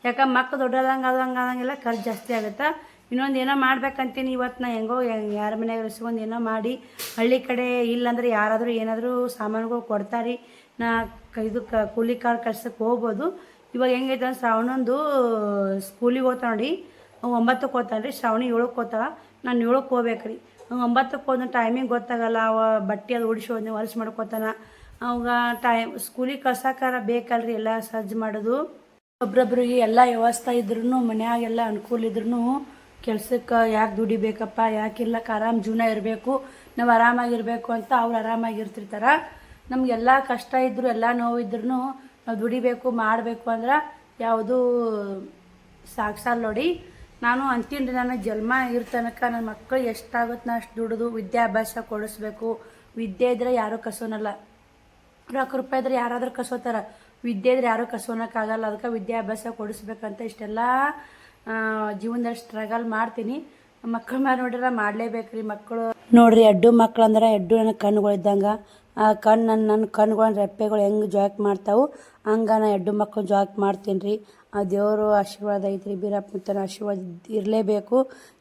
ಯಾಕಂದ್ರೆ ಮಕ್ಕಳು ದೊಡ್ಡದಂಗೆ ಆದಂಗೆಲ್ಲ ಖರ್ಚು ಜಾಸ್ತಿ ಆಗುತ್ತೆ. ಇನ್ನೊಂದು ಏನೋ ಮಾಡ್ಬೇಕಂತೀನಿ. ಇವತ್ತು ನಾ ಹೆಂಗೋ ಯಾರ ಮನೆಯಾಗ ಇಸ್ಕೊಂಡು ಏನೋ ಮಾಡಿ, ಹಳ್ಳಿ ಕಡೆ ಇಲ್ಲಾಂದ್ರೆ ಯಾರಾದರೂ ಏನಾದರೂ ಸಾಮಾನುಗಳು ಕೊಡ್ತಾರೆ. ನಾ ಕೂಲಿ ಕಾರ್ ಕೆಲ್ಸಕ್ಕೆ ಹೋಗ್ಬೋದು. ಇವಾಗ ಹೆಂಗೈತೆ ಅಂದ್ರೆ ಶ್ರಾವಣಂದು ಸ್ಕೂಲಿಗೆ ಹೋಗ್ತಾ ನೋಡಿ. 9ಕ್ಕೆ ಹೋಗ್ತಾನೆ ರೀ, ಶ್ರಾವಣಿ 7ಕ್ಕೆ ಹೋಗ್ತಾಳೆ. ನಾನು 7ಕ್ಕೆ ಹೋಗ್ಬೇಕು ರೀ. 9ಕ್ಕೆ ಹೋದ ಟೈಮಿಂಗ್ ಗೊತ್ತಾಗಲ್ಲ. ಬಟ್ಟೆ ಅದು ಹೊಡಿಸೋದು ಹೊಲಸು ಮಾಡ್ಕೋತಾನೆ. ಅವಾಗ ಸ್ಕೂಲಿಗೆ ಕಳ್ಸೋಕಾರ ಬೇಕಲ್ರಿ ಎಲ್ಲ ಸಜ್ಜು ಮಾಡೋದು. ಒಬ್ರೊಬ್ರಿಗೆ ಎಲ್ಲ ವ್ಯವಸ್ಥೆ ಇದ್ರೂ, ಮನ್ಯಾಗೆಲ್ಲ ಅನುಕೂಲ ಇದ್ರೂ ಕೆಲ್ಸಕ್ಕೆ ಯಾಕೆ ದುಡಿಬೇಕಪ್ಪ, ಯಾಕಿರ್ಲಕ್ಕೆ ಆರಾಮ್ ಜೀವನ ಇರಬೇಕು, ನಾವು ಆರಾಮಾಗಿರ್ಬೇಕು ಅಂತ ಅವ್ರು ಆರಾಮಾಗಿರ್ತಿರ್ತಾರೆ. ನಮಗೆಲ್ಲ ಕಷ್ಟ ಇದ್ದರೂ, ಎಲ್ಲ ನೋವಿದ್ರೂ ನಾವು ದುಡಿಬೇಕು ಮಾಡಬೇಕು ಅಂದ್ರೆ ಯಾವುದೂ ಸಾಕ್ಸಲ್ಲ ನೋಡಿ. ನಾನು ಅಂತೀನಿ, ನನ್ನ ಜನ್ಮ ಇರ್ತನಕ ನನ್ನ ಮಕ್ಕಳು ಎಷ್ಟಾಗುತ್ತೆ ನಾ ಅಷ್ಟು ದುಡಿದು ವಿದ್ಯಾಭ್ಯಾಸ ಕೊಡಿಸ್ಬೇಕು. ವಿದ್ಯೆ ಇದ್ರೆ ಯಾರೂ ಕಸೋನಲ್ಲ. ರೊಕ್ಕ ರೂಪಾಯಿ ಇದ್ರೆ ಯಾರಾದರೂ ಕಸೋತಾರೆ, ವಿದ್ಯೆ ಇದ್ರೆ ಯಾರೂ ಕಸೋನಕ್ಕಾಗಲ್ಲ. ಅದಕ್ಕೆ ವಿದ್ಯಾಭ್ಯಾಸ ಕೊಡಿಸ್ಬೇಕಂತ ಇಷ್ಟೆಲ್ಲ ಜೀವನದಲ್ಲಿ ಸ್ಟ್ರಗಲ್ ಮಾಡ್ತೀನಿ. ಮಕ್ಕಳು ನೋಡಿದ್ರೆ ಮಾಡಲೇಬೇಕ್ರಿ. ಮಕ್ಕಳು ನೋಡ್ರಿ, ಎಡ್ಡು ಮಕ್ಳು ಅಂದ್ರೆ ಎಡ್ಡು ನನ್ನ ಕಣ್ಣುಗಳಿದ್ದಂಗೆ. ಆ ನನ್ನ ಕಣ್ಣುಗಳನ್ನ ರೆಪ್ಪೆಗಳು ಹೆಂಗೆ ಜಾಕ್ ಮಾಡ್ತಾವೆ ಹಂಗೆ ನಾ ಎಡ್ಡು ಮಕ್ಕಳು ಜಾಕ್ ಮಾಡ್ತೀನಿ ರೀ. ಆ ದೇವರು ಆಶೀರ್ವಾದ ಐತ್ರಿ, ಬೀರಪ್ಪ ಮುತ್ತನ ಆಶೀರ್ವಾದ ಇರಲೇಬೇಕು.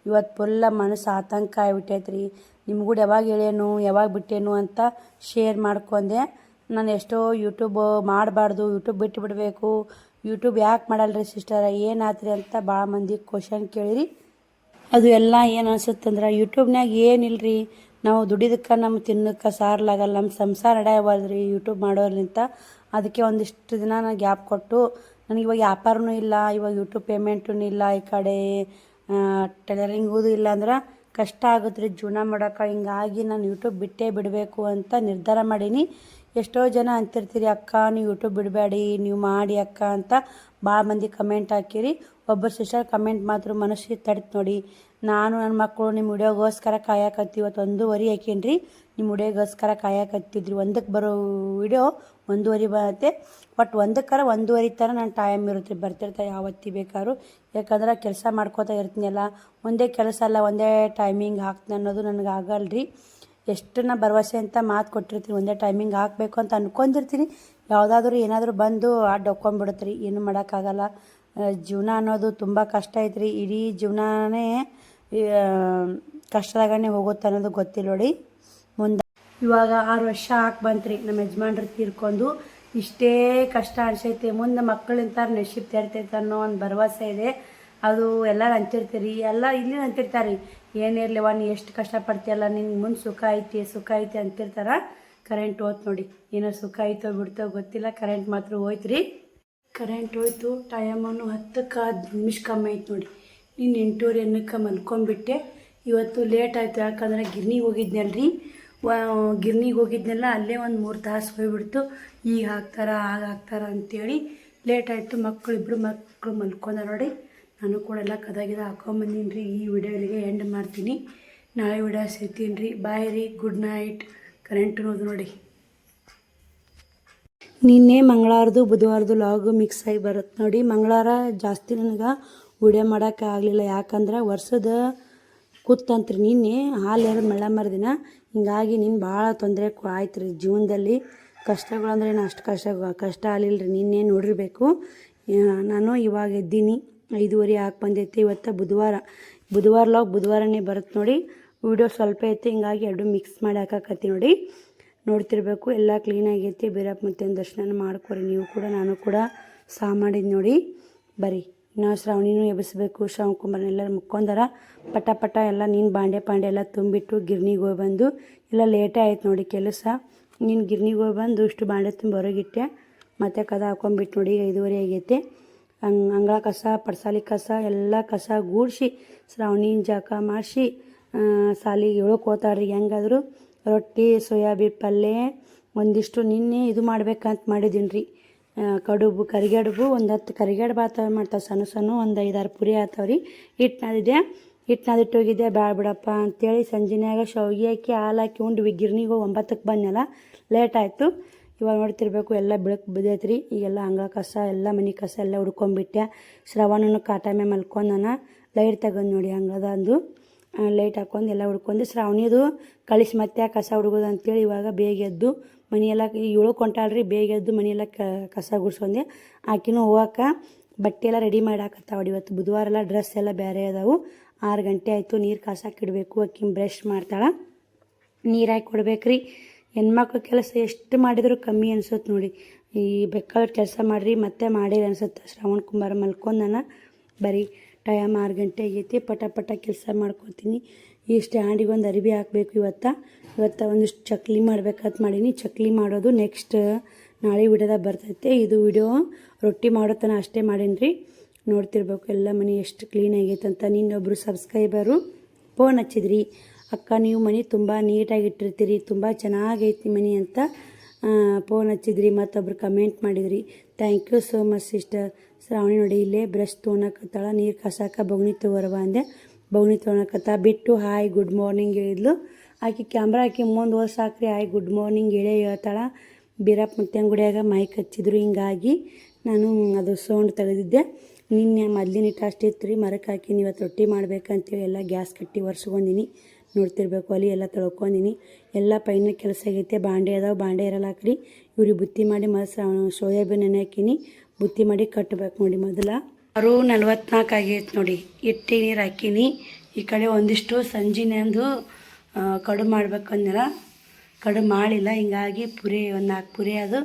ಇವತ್ತು ಫುಲ್ಲ ಮನಸ್ಸು ಆತಂಕ ಆಗಿಬಿಟ್ಟೈತ್ರಿ. ನಿಮ್ಗೂ ಯಾವಾಗ ಹೇಳೇನು ಯಾವಾಗ ಬಿಟ್ಟೇನು ಅಂತ ಶೇರ್ ಮಾಡ್ಕೊಂಡೆ. ನಾನು ಎಷ್ಟೋ ಯೂಟ್ಯೂಬ್ ಮಾಡಬಾರ್ದು, ಯೂಟ್ಯೂಬ್ ಬಿಟ್ಟು ಬಿಡಬೇಕು, ಯೂಟ್ಯೂಬ್ ಯಾಕೆ ಮಾಡಲ್ರಿ ಸಿಸ್ಟರ ಏನಾತ್ರಿ ಅಂತ ಭಾಳ ಮಂದಿ ಕ್ವಶನ್ ಕೇಳಿರಿ. ಅದು ಎಲ್ಲ ಏನು ಅನ್ಸುತ್ತಂದ್ರೆ ಯೂಟ್ಯೂಬ್ನಾಗ ಏನಿಲ್ಲರಿ, ನಾವು ದುಡಿದಕ್ಕೆ ನಮ್ಮ ತಿನ್ನೋಕ್ಕೆ ಸಾರ್ಲಾಗಲ್ಲ, ನಮ್ಮ ಸಂಸಾರ ನಡೆಯಬಾರ್ದ್ರಿ ಯೂಟ್ಯೂಬ್ ಮಾಡೋದ್ರಿಂದ. ಅದಕ್ಕೆ ಒಂದಿಷ್ಟು ದಿನ ನಾನು ಗ್ಯಾಪ್ ಕೊಟ್ಟು, ನನಗೆ ಇವಾಗ ವ್ಯಾಪಾರನೂ ಇಲ್ಲ, ಇವಾಗ ಯೂಟ್ಯೂಬ್ ಪೇಮೆಂಟೂ ಇಲ್ಲ, ಈ ಕಡೆ ಟೈಲರಿಂಗೂ ಇಲ್ಲ ಅಂದ್ರೆ ಕಷ್ಟ ಆಗುತ್ತೆ ರೀ ಜೀವನ ಮಾಡೋಕೆ. ಹಿಂಗಾಗಿ ನಾನು ಯೂಟ್ಯೂಬ್ ಬಿಟ್ಟೇ ಬಿಡಬೇಕು ಅಂತ ನಿರ್ಧಾರ ಮಾಡೀನಿ. ಎಷ್ಟೋ ಜನ ಅಂತಿರ್ತೀರಿ, ಅಕ್ಕ ನೀವು ಯೂಟ್ಯೂಬ್ ಬಿಡಬೇಡಿ, ನೀವು ಮಾಡಿ ಅಕ್ಕ ಅಂತ ಭಾಳ ಮಂದಿ ಕಮೆಂಟ್ ಹಾಕಿರಿ. ಒಬ್ಬರು ಸಿಸ್ಟರ್ ಕಮೆಂಟ್ ಮಾತ್ರ ಮನಸ್ಸಿಗೆ ತಡಿತು ನೋಡಿ. ನಾನು ನನ್ನ ಮಕ್ಕಳು ನಿಮ್ಮ ವಿಡಿಯೋಗೋಸ್ಕರ ಕಾಯಕತ್ತಿ. ಇವತ್ತು 1:15 ಹಾಕೀನಿ. ನಿಮ್ಮ ವಿಡಿಯೋಗೋಸ್ಕರ ಕಾಯಕತ್ತಿದ್ರಿ. 1ಕ್ಕೆ ಬರೋ ವಿಡಿಯೋ 1:15 ಬರುತ್ತೆ. ಬಟ್ 1:15 ಥರ ನನ್ನ ಟೈಮ್ ಇರುತ್ತೆ, ಬರ್ತಿರ್ತಾರೆ ಯಾವತ್ತಿ ಬೇಕಾದ್ರು. ಯಾಕಂದ್ರೆ ಕೆಲಸ ಮಾಡ್ಕೋತಾ ಇರ್ತೀನಲ್ಲ, ಒಂದೇ ಕೆಲಸ ಅಲ್ಲ ಒಂದೇ ಟೈಮಿಂಗ್ ಹಾಕ್ತೀನಿ ಅನ್ನೋದು ನನಗೆ ಆಗಲ್ರಿ. ಎಷ್ಟು ನಾ ಭರವಸೆ ಅಂತ ಮಾತು ಕೊಟ್ಟಿರ್ತೀನಿ, ಒಂದೇ ಟೈಮಿಂಗ್ ಹಾಕಬೇಕು ಅಂತ ಅಂದ್ಕೊಂಡಿರ್ತೀನಿ. ಯಾವುದಾದ್ರೂ ಏನಾದರೂ ಬಂದು ಅಡ್ಡ ಹೊಕ್ಕೊಂಡ್ಬಿಡುತ್ತೆ ರೀ, ಏನು ಮಾಡೋಕ್ಕಾಗಲ್ಲ. ಜೀವನ ಅನ್ನೋದು ತುಂಬ ಕಷ್ಟ ಐತ್ರಿ. ಇಡೀ ಜೀವನನೇ ಕಷ್ಟದಾಗನೇ ಹೋಗುತ್ತೆ ಅನ್ನೋದು ಗೊತ್ತಿಲ್ಲ ನೋಡಿ. ಮುಂದೆ ಇವಾಗ 6 ವರ್ಷ ಬಂತ್ರಿ ನಮ್ಮ ಯಜಮಾನ್ರು ತೀರ್ಕೊಂಡು. ಇಷ್ಟೇ ಕಷ್ಟ ಅನಿಸೈತೆ, ಮುಂದೆ ಮಕ್ಕಳಿಂತಾರೆ ನಶೀಬ್ ತೆರ್ತೈತೆ ಅನ್ನೋ ಒಂದು ಭರವಸೆ ಇದೆ. ಅದು ಎಲ್ಲರೂ ಅಂತಿರ್ತೀರಿ, ಎಲ್ಲ ಇಲ್ಲಿ ಅಂತಿರ್ತಾರೆ, ಏನಿರಲಿವ ನೀ ಎಷ್ಟು ಕಷ್ಟಪಡ್ತೀಯಲ್ಲ, ನಿನ್ಗೆ ಮುಂದೆ ಸುಖ ಐತಿ ಅಂತಿರ್ತಾರೆ. ಕರೆಂಟ್ ಹೋಯ್ತು ನೋಡಿ, ಏನೋ ಸುಖ ಐತೋ ಬಿಡ್ತೋ ಗೊತ್ತಿಲ್ಲ, ಕರೆಂಟ್ ಮಾತ್ರ ಹೋಯ್ತು ರೀ. ಕರೆಂಟ್ ಹೋಯ್ತು. ಟೈಮನ್ನು 10ಕ್ಕೆ 10 ನಿಮಿಷ ಕಮ್ಮಿ ಆಯ್ತು ನೋಡಿ. ಇನ್ನು 8:30 ಅನ್ನಕ್ಕೆ ಮಲ್ಕೊಂಡ್ಬಿಟ್ಟೆ. ಇವತ್ತು ಲೇಟ್ ಆಯಿತು, ಯಾಕಂದರೆ ಗಿರ್ನಿಗೆ ಹೋಗಿದ್ನಲ್ರಿ. ಗಿರ್ನಿಗೆ ಹೋಗಿದ್ನಲ್ಲ, ಅಲ್ಲೇ ಒಂದು 3 ತಾಸು ಹೋಗ್ಬಿಡ್ತು. ಈಗ ಹಾಕ್ತಾರ ಆಗ ಹಾಕ್ತಾರ ಅಂತೇಳಿ ಲೇಟ್ ಆಯಿತು. ಮಕ್ಕಳು ಮಲ್ಕೊಂಡ ನೋಡಿ. ನಾನು ಕೂಡ ಎಲ್ಲ ಕದಾಗಿದ ಹಾಕೊಂಬಂದೀನಿ ರೀ. ಈ ವಿಡಿಯೋ ಇಲ್ಲಿಗೆ ಎಂಡ್ ಮಾಡ್ತೀನಿ. ನಾಳೆ ವಿಡಿಯೋ ಸಿಗ್ತೀನಿ ರೀ. ಬಾಯ್ ರೀ, ಗುಡ್ ನೈಟ್. ಕರೆಂಟ್ ಅನ್ನೋದು ನೋಡಿ. ನಿನ್ನೆ ಮಂಗಳವಾರದು ಬುಧವಾರದು ಲಾಗು ಮಿಕ್ಸ್ ಆಗಿ ಬರುತ್ತೆ ನೋಡಿ. ಮಂಗಳವಾರ ಜಾಸ್ತಿ ನನಗೆ ವಿಡಿಯೋ ಮಾಡೋಕ್ಕೆ ಆಗಲಿಲ್ಲ, ಯಾಕಂದ್ರೆ ವರ್ಷದ ಕೂತಂತ್ರಿ ನಿನ್ನೆ ಹಾಲು ಎರೆದು ಮಳ್ಳ ಮರುದಿನ. ಹಿಂಗಾಗಿ ನಿನ್ನ ಭಾಳ ತೊಂದರೆ ಆಯ್ತು ರೀ ಜೀವನದಲ್ಲಿ. ಕಷ್ಟಗಳಂದ್ರೆ ಏನು ಅಷ್ಟು ಕಷ್ಟ ಆಗಲಿಲ್ಲ ರೀ. ನಿನ್ನೆ ನೋಡಿರಬೇಕು. ನಾನು ಇವಾಗ ಎದ್ದೀನಿ 5:30 ಹಾಕಿ ಬಂದೈತಿ. ಇವತ್ತು ಬುಧವಾರ ಲಾಗ್ ಬುಧವಾರನೇ ಬರುತ್ತೆ ನೋಡಿ. ವಿಡಿಯೋ ಸ್ವಲ್ಪ ಐತಿ, ಹಿಂಗಾಗಿ ಎರಡು ಮಿಕ್ಸ್ ಮಾಡಿ ಹಾಕಕತ್ತಿ ನೋಡಿ. ನೋಡ್ತಿರ್ಬೇಕು. ಎಲ್ಲ ಕ್ಲೀನಾಗೈತಿ. ಬೀರಪ್ಪ ಮತ್ತೆ ದರ್ಶನ ಮಾಡ್ಕೊರಿ ನೀವು ಕೂಡ. ನಾನು ಕೂಡ ಸಹ ಮಾಡಿದ್ದು ನೋಡಿ. ಬರೀ ನಾವು ಶ್ರಾವಣಿನೂ ಎಬ್ಬಿಸ್ಬೇಕು. ಶ್ರಾವಣಕುಮಾರನೆಲ್ಲರೂ ಮುಕ್ಕೊಂಡಾರ. ಪಟ ಎಲ್ಲ ನೀನು ಬಾಂಡೆ ಎಲ್ಲ ತುಂಬಿಟ್ಟು ಗಿರ್ನಿಗೆ ಹೋಗಿ ಬಂದು ಎಲ್ಲ ಲೇಟೇ ಆಯ್ತು ನೋಡಿ ಕೆಲಸ. ನೀನು ಗಿರ್ನಿಗೆ ಹೋಗಿ ಬಂದು ಇಷ್ಟು ಬಾಂಡೆ ತುಂಬಿ ಹೊರಗಿಟ್ಟೆ. ಮತ್ತೆ ಕದ ಹಾಕೊಂಡ್ಬಿಟ್ಟು ನೋಡಿ. 5:30 ಆಗೈತೆ. ಅಂಗಳ ಕಸ, ಪಡ್ಸಾಲಿ ಕಸ ಎಲ್ಲ ಕಸ ಗೂಡಿಸಿ ಶ್ರಾವಣಿನ ಜಾಕ ಮಾಡಿಸಿ ಸಾಲಿಗೆ ಏಳಕ್ಕೆ ಹೋತಾಳ್ರಿ. ಹೆಂಗಾದ್ರು ರೊಟ್ಟಿ, ಸೋಯಾಬೀನ್ ಪಲ್ಯ, ಒಂದಿಷ್ಟು ನಿನ್ನೆ ಇದು ಮಾಡ್ಬೇಕಂತ ಮಾಡಿದ್ದೀನಿ ರೀ. ಕರಿಗಡುಬು ಒಂದು 10 ಕರಿಗಡುಬು ಮಾಡ್ತಾವೆ ಸಣ್ಣ ಒಂದು 5-6 ಪುರಿ ಆತಾವ್ರಿ. ಹಿಟ್ಟು ನಾದಿಟ್ಟು ಹೋಗಿದ್ದೆ. ಬ್ಯಾಡ ಬಿಡಪ್ಪ ಅಂತೇಳಿ ಸಂಜೆನಾಗ ಶಾವಿಗೆ ಹಾಕಿ ಹಾಲು ಹಾಕಿ ಉಂಡು ಗಿರ್ನಿಗೆ ಹೋಗಿ 9ಕ್ಕೆ ಬಂದೆಲ್ಲ. ಲೇಟ್ ಆಯಿತು. ಇವಾಗ ನೋಡ್ತಿರ್ಬೇಕು. ಎಲ್ಲ ಬೆಳಕು ಬಿದ್ದೈತೆ ರೀ. ಈಗೆಲ್ಲ ಅಂಗಳ ಕಸ ಎಲ್ಲ ಮನೆ ಕಸ ಎಲ್ಲ ಹುಡ್ಕೊಂಡ್ಬಿಟ್ಟೆ. ಶ್ರವಣನು ಕಾಟ ಮೇಲೆ ಮಲ್ಕೊಂಡನ. ಲೈಟ್ ತಗೊಂಡು ನೋಡಿ ಅಂಗಳದಂದು ಲೈಟ್ ಹಾಕೊಂಡು ಎಲ್ಲ ಹುಡ್ಕೊಂಡು ಶ್ರಾವಣಿದು ಕಳಿಸಿ ಮತ್ತೆ ಕಸ ಹುಡುಗೋದು ಅಂತೇಳಿ ಇವಾಗ ಬೇಗ ಎದ್ದು ಮನೆಯೆಲ್ಲ 7 ಕೊಂಟಾಳ್ರಿ. ಬೇಗ ಎದ್ದು ಮನೆಯೆಲ್ಲ ಕಸ ಗುಡ್ಸ್ಕೊಂಡೆ. ಆಕಿನೂ ಹೋಗಕ್ಕೆ ಬಟ್ಟೆ ಎಲ್ಲ ರೆಡಿ ಮಾಡಿ ಹಾಕತ್ತಾವಡಿ. ಇವತ್ತು ಬುಧವಾರ ಎಲ್ಲ ಡ್ರೆಸ್ ಎಲ್ಲ ಬೇರೆ ಅದಾವು. 6 ಗಂಟೆ ಆಯಿತು. ನೀರು ಕಾಸಕ್ಕೆ ಇಡಬೇಕು. ಆಕಿ ಬ್ರಷ್ ಮಾಡ್ತಾಳೆ. ನೀರು ಹಾಕಿ ಕೊಡ್ಬೇಕ್ರಿ. ಹೆಣ್ಮಕ್ಳು ಕೆಲಸ ಎಷ್ಟು ಮಾಡಿದರೂ ಕಮ್ಮಿ ಅನ್ಸುತ್ತೆ ನೋಡಿ. ಈ ಬೇಕಾದ್ರೆ ಕೆಲಸ ಮಾಡಿರಿ ಮತ್ತೆ ಮಾಡಿರಿ ಅನ್ಸುತ್ತೆ. ಶ್ರಾವಣಕುಮಾರ ಮಲ್ಕೊಂಡನ. ಬರೀ ಟೈಮ್ 6 ಗಂಟೆ ಆಗೈತಿ. ಪಟ ಕೆಲಸ ಮಾಡ್ಕೊತೀನಿ. ಈ ಸ್ಟ್ಯಾಂಡಿಗೆ ಒಂದು ಅರಿವಿ ಹಾಕಬೇಕು. ಇವತ್ತು ಒಂದಿಷ್ಟು ಚಕ್ಲಿ ಮಾಡ್ಬೇಕಂತ ಮಾಡೀನಿ. ಚಕ್ಲಿ ಮಾಡೋದು ನೆಕ್ಸ್ಟ್ ನಾಳೆ ವಿಡಿಯೋದಾಗ ಬರ್ತೈತೆ. ಇದು ವಿಡಿಯೋ ರೊಟ್ಟಿ ಮಾಡೋತನ ಅಷ್ಟೇ ಮಾಡೀನಿ ರೀ. ನೋಡ್ತಿರ್ಬೇಕು ಎಲ್ಲ ಮನೆ ಎಷ್ಟು ಕ್ಲೀನ್ ಆಗೈತೆ ಅಂತ. ನಿನ್ನೊಬ್ಬರು ಸಬ್ಸ್ಕ್ರೈಬರು ಫೋನ್ ಹಚ್ಚಿದ್ರಿ, ಅಕ್ಕ ನೀವು ಮನೆ ತುಂಬ ನೀಟಾಗಿ ಇಟ್ಟಿರ್ತೀರಿ, ತುಂಬ ಚೆನ್ನಾಗೈತಿ ಮನೆ ಅಂತ ಫೋನ್ ಹಚ್ಚಿದ್ರಿ. ಮತ್ತೊಬ್ರು ಕಮೆಂಟ್ ಮಾಡಿದ್ರಿ. Thank you so much sister. Shravani ನೋಡಿ ಇಲ್ಲೇ ಬ್ರಷ್ ತೊಗೊಳಕತ್ತಾಳ. ನೀರು ಕಸಾಕ ಬೊಗಣಿ ತೊಗೊರವ ಅಂದೆ. ಬೊಗಣಿ ತೊಗೊಳಕತ್ತ ಬಿಟ್ಟು ಹಾಯ್ ಗುಡ್ ಮಾರ್ನಿಂಗ್ ಹೇಳಿದ್ಲು. ಆಕೆ ಕ್ಯಾಮ್ರಾ ಹಾಕಿ ಮುಂದೆ ಸಾಕ್ರಿ ಹಾಯ್ ಗುಡ್ ಮಾರ್ನಿಂಗ್ ಹೇಳೇ ಹೇಳ್ತಾಳ. ಬೀರಪ್ಪ ಮತ್ತೆ ಗುಡಿಯಾಗ ಮೈಕ್ ಹಚ್ಚಿದ್ರು. ಹಿಂಗಾಗಿ ನಾನು ಅದು ಸೌಂಡ್ ತೆಗೆದಿದ್ದೆ. ನಿನ್ನೆ ಮೊದಲಿನ ಹಿಟ್ಟು ಅಷ್ಟು ಇತ್ತು ರೀ. ಮರಕ್ಕೆ ಹಾಕಿನಿ. ಇವತ್ತು ರೊಟ್ಟಿ ಮಾಡ್ಬೇಕಂತೇಳಿ ಎಲ್ಲ ಗ್ಯಾಸ್ ಕಟ್ಟಿ ಒರೆಸ್ಕೊಂಡಿನಿ. ನೋಡ್ತಿರ್ಬೇಕು. ಒಲಿ ಎಲ್ಲ ತೊಳ್ಕೊಂಡಿನಿ. ಎಲ್ಲ ಪೈನ ಕೆಲಸ ಆಗೈತೆ. ಬಾಂಡೆ ಅದಾವೆ. ಬಾಂಡೆ ಇರಲ್ಲ ಹಾಕ್ರಿ. ಇವ್ರಿಗೆ ಬುತ್ತಿ ಮಾಡಿ ಸೋಯಾಬೀನ್ ನೆನೆ ಹಾಕಿನಿ. ಬುತ್ತಿ ಮಾಡಿ ಕಟ್ಟಬೇಕು ನೋಡಿ. ಮೊದಲ 6:44 ಆಗೈತೆ ನೋಡಿ. ಇಟ್ಟು ನೀರು ಹಾಕಿನಿ. ಈ ಕಡೆ ಒಂದಿಷ್ಟು ಸಂಜಿನೆಂದು ಕಡುಬು ಮಾಡ್ಬೇಕಂದ್ರೆ ಕಡುಬು ಮಾಡಿಲ್ಲ. ಹಿಂಗಾಗಿ ಪುರಿ ಒಂದು 4 ಪುರಿ ಅದು,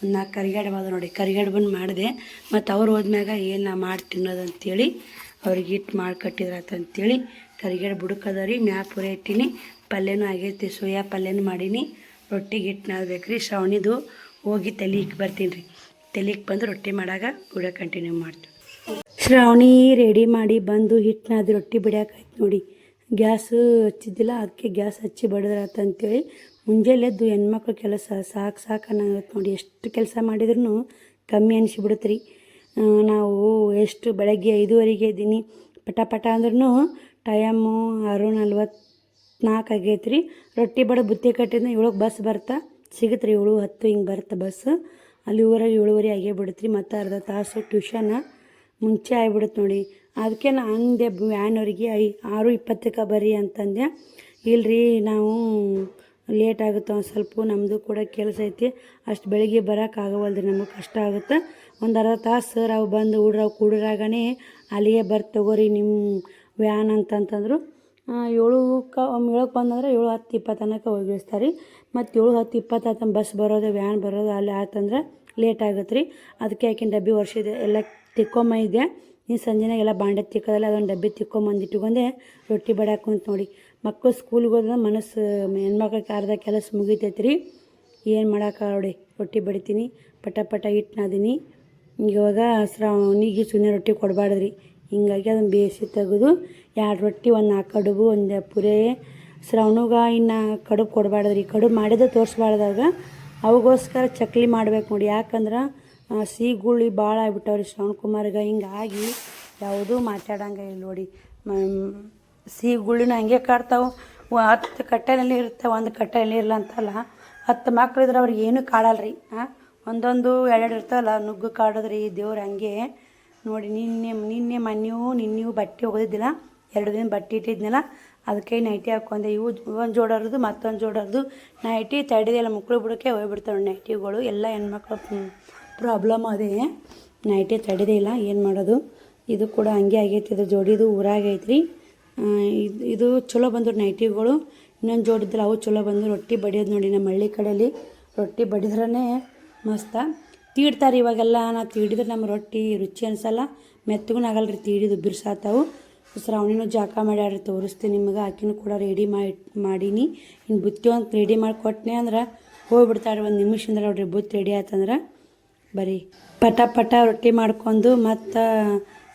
ಒಂದು 4 ಕರಿಗಡುಬು ಅದು ನೋಡಿ. ಕರಿಗಡುಬನ್ನು ಮಾಡಿದೆ. ಮತ್ತು ಅವ್ರು ಹೋದ್ಮ್ಯಾಗ ಏನು ಮಾಡಿ ತಿನ್ನೋದಂತೇಳಿ ಅವ್ರಿಗೆ ಹಿಟ್ಟು ಮಾಡಿ ಕಟ್ಟಿದ್ರಾತಂತೇಳಿ ಕರಿಗಡುಬು ಬುಡಕದ ರೀ. ಪುರಿ ಇಟ್ಟಿನಿ. ಪಲ್ಯನೂ ಆಗೈತಿ. ಸೋಯಾ ಪಲ್ಯನೂ ಮಾಡೀನಿ. ರೊಟ್ಟಿಗೆ ಹಿಟ್ಟು ನಾದಬೇಕು ರೀ. ಶ್ರಾವಣಿದು ಹೋಗಿ ತಲೆಗೆ ಬರ್ತೀನಿ ರೀ. ತಲೆಗೆ ಬಂದು ರೊಟ್ಟಿ ಮಾಡಾಗ ವಿಡಿಯೋ ಕಂಟಿನ್ಯೂ ಮಾಡ್ತೀವಿ. ಶ್ರಾವಣಿ ರೆಡಿ ಮಾಡಿ ಬಂದು ಹಿಟ್ಟು ನಾದಿ ರೊಟ್ಟಿ ಬಿಡ್ಯಾಕಾಯ್ತು ನೋಡಿ. ಗ್ಯಾಸು ಹಚ್ಚಿದ್ದಿಲ್ಲ, ಅದಕ್ಕೆ ಗ್ಯಾಸ್ ಹಚ್ಚಿ ಬಡಿದ್ರಾತಂತೇಳಿ ಮುಂಜಾನೆ ಎದ್ದು ಹೆಣ್ಮಕ್ಳು ಕೆಲಸ ಸಾಕು ಅನ್ನಂಗತ್ತೆ ನೋಡಿ. ಎಷ್ಟು ಕೆಲಸ ಮಾಡಿದ್ರೂ ಕಮ್ಮಿ ಅನಿಸಿಬಿಡುತ್ತೆ ರೀ. ನಾವು ಎಷ್ಟು ಬೆಳಗ್ಗೆ 5:30 ಇದ್ದೀನಿ. ಪಟ ಅಂದ್ರೂ ಟೈಮು 6:44 ಆಗೈತೆ ರೀ. ರೊಟ್ಟಿ ಬಡ ಬುತ್ತಿ ಕಟ್ಟಿದ್ನ 7ಕ್ಕೆ ಬಸ್ ಬರ್ತಾ ಸಿಗುತ್ತೆ ರೀ. 7:10 ಹಿಂಗೆ ಬರುತ್ತೆ ಬಸ್. ಅಲ್ಲಿ ಊರಾಗ 7:30 ಆಗೇ ಬಿಡುತ್ತೆ ರೀ. ಮತ್ತು ಅರ್ಧ ತಾಸು ಟ್ಯೂಷನ್ ಮುಂಚೆ ಆಗಿಬಿಡುತ್ತೆ ನೋಡಿ. ಅದಕ್ಕೆ ನಾನು ಅಂದೆ ವ್ಯಾನವ್ರಿಗೆ 6:20ಕ್ಕೆ ಬರ್ರಿ ಅಂತಂದೆ. ಇಲ್ಲರಿ ನಾವು ಲೇಟ್ ಆಗುತ್ತೆ ಒಂದು ಸ್ವಲ್ಪ, ನಮ್ಮದು ಕೂಡ ಕೆಲಸ ಐತಿ, ಅಷ್ಟು ಬೆಳಿಗ್ಗೆ ಬರೋಕ್ಕಾಗವಲ್ದು ರೀ, ನಮಗೆ ಕಷ್ಟ ಆಗುತ್ತೆ. ಒಂದು ಅರ್ಧ ತಾಸು ಸರ್ ಅವು ಬಂದು ಕೂಡ್ರಾಗನೇ ಅಲ್ಲಿಗೆ ಬರ್ರಿ ತಗೋರಿ ನಿಮ್ಮ ವ್ಯಾನ್ ಅಂತಂತಂದರು. 7:00 ಬಂದಂದ್ರೆ 7:10-20 ತನಕ ಹೋಗಿಸ್ತಾರೆ ರೀ. ಮತ್ತು 7:10-20 ಬಸ್ ಬರೋದು ವ್ಯಾನ್ ಬರೋದು ಅಲ್ಲಿ ಆತಂದ್ರೆ ಲೇಟ್ ಆಗುತ್ತೆ ರೀ. ಅದಕ್ಕೆ ಆಕಿನ ಡಬ್ಬಿ ವರ್ಷಿದೆ ಎಲ್ಲ ತಿಕ್ಕೊಂಬಂದಿದ್ದೆ. ನೀನು ಸಂಜೆನಾಗ ಎಲ್ಲ ಬಾಂಡೆ ತಿಕ್ಕೋದಲ್ಲ, ಅದೊಂದು ಡಬ್ಬಿ ತಿಕ್ಕೊಂಬಂದಿಟ್ಟುಕೊಂಡೆ ರೊಟ್ಟಿ ಬಡಿಯಾಕ ಕುಂತ ನೋಡಿ. ಮಕ್ಕಳು ಸ್ಕೂಲ್ಗೆ ಹೋದ್ರೆ ಮನಸ್ಸು ಹೆಣ್ಮಕ್ಳಿಗೆ ಅರ್ಧ ಕೆಲಸ ಮುಗಿತೈತೆ ರೀ. ಏನು ಮಾಡೋಕೆ ನೋಡಿ. ರೊಟ್ಟಿ ಬಡಿತೀನಿ. ಪಟ ಹಿಟ್ಟು ನಾದೀನಿ. ಇವಾಗ ಶ್ರಾವಣಿಗೆ ಸುಮ್ಮನೆ ರೊಟ್ಟಿ ಕೊಡಬಾರ್ದ್ರಿ. ಹಿಂಗಾಗಿ ಅದನ್ನು ಬೇಯಿಸಿ ತೆಗೆದು 2 ರೊಟ್ಟಿ, 4 ಕಡುಬು, 1 ಪುರಿ. ಶ್ರಾವಣಿಗೆ ಇನ್ನು ಕಡುಬು ಕೊಡಬಾರ್ದ್ರಿ. ಕಡುಬು ಮಾಡಿದ್ರೆ ತೋರಿಸ್ಬಾರ್ದಾಗ ಅವಗೋಸ್ಕರ ಚಕ್ಲಿ ಮಾಡ್ಬೇಕು ನೋಡಿ. ಯಾಕಂದ್ರೆ ಸಿಗುಳಿ ಭಾಳ ಆಗ್ಬಿಟ್ಟವ್ರಿ ಶ್ರವಣ್ ಕುಮಾರ್ಗೆ. ಹಿಂಗಾಗಿ ಯಾವುದೂ ಮಾತಾಡಂಗೆ ಇಲ್ಲ ನೋಡಿ. ಸಿಗುಳಿನ ಹಂಗೆ ಕಾಡ್ತಾವೆ. 10 ಕಟ್ಟೆನಲ್ಲಿ ಇರುತ್ತೆ, 1 ಕಟ್ಟೆಯಲ್ಲಿ ಇರಲ್ಲ ಅಂತಲ್ಲ. 10 ಮಕ್ಳಿದ್ರೆ ಅವ್ರಿಗೆ ಏನೂ ಕಾಡಲ್ರಿ. ಒಂದೊಂದು 2 ಇರ್ತಾವಲ್ಲ, ನುಗ್ಗು ಕಾಡೋದ್ರಿ ದೇವ್ರು ಹಂಗೆ ನೋಡಿ. ನಿನ್ನೆ ಬಟ್ಟೆ ಒಗೆದಿದ್ದಿಲ್ಲ, 2 ದಿನ ಬಟ್ಟೆ ಇಟ್ಟಿದ್ನಲ್ಲ, ಅದಕ್ಕೆ ನೈಟಿ ಹಾಕ್ಕೊಂಡೆ. ಇವು ಒಂದು ಜೋಡರದು ಮತ್ತೊಂದು ಜೋಡರದು ನೈಟಿ ತಡೆದಿಲ್ಲ. ಮಕ್ಕಳು ಬಿಡೋಕ್ಕೆ ಹೋಗ್ಬಿಡ್ತಾವೆ ನೈಟಿಗಳು. ಎಲ್ಲ ಹೆಣ್ಮಕ್ಳು ಪ್ರಾಬ್ಲಮ್ ಅದೇ, ನೈಟಿ ತಡೆದೇ ಇಲ್ಲ. ಏನು ಮಾಡೋದು, ಇದು ಕೂಡ ಹಂಗೆ ಆಗೈತಿ. ಇದು ಜೋಡಿದು ಊರಾಗೈತ್ರಿ. ಇದು ಚಲೋ ಬಂದರು ನೈಟಿಗಳು. ಇನ್ನೊಂದು ಜೋಡಿದ್ರೆ ಅವು ಚಲೋ ಬಂದು. ರೊಟ್ಟಿ ಬಡಿಯೋದು ನೋಡಿ, ನಮ್ಮ ಹಳ್ಳಿ ಕಡೆಯಲ್ಲಿ ರೊಟ್ಟಿ ಬಡಿದ್ರೇ ಮಸ್ತ ತೀಡ್ತಾರೆ. ಇವಾಗೆಲ್ಲ ನಾವು ತೀಡಿದ್ರೆ ನಮ್ಮ ರೊಟ್ಟಿ ರುಚಿ ಅನ್ಸಲ್ಲ, ಮೆತ್ತಗೂ ಆಗಲ್ರಿ. ತೀಡಿದು ಬಿರ್ಸಾತಾವು. ಶ್ರಾವಣಿನೂ ಜಾಕ ಮಾಡ್ಯಾಡ್ರಿ, ತೋರಿಸ್ತೀನಿ ನಿಮ್ಗೆ. ಆಕಿನೂ ಕೂಡ ರೆಡಿ ಮಾಡೀನಿ. ಇನ್ನು ಬುತ್ತಿ ಒಂದು ರೆಡಿ ಮಾಡಿ ಕೊಟ್ಟನೆ ಅಂದ್ರೆ ಹೋಗ್ಬಿಡ್ತಾಳೆ. 1 ನಿಮಿಷದಿಂದ ನೋಡ್ರಿ ಬುತ್ತಿ ರೆಡಿ ಆಯ್ತಂದ್ರೆ ಬರೀ ಪಟ ರೊಟ್ಟಿ ಮಾಡ್ಕೊಂಡು ಮತ್ತು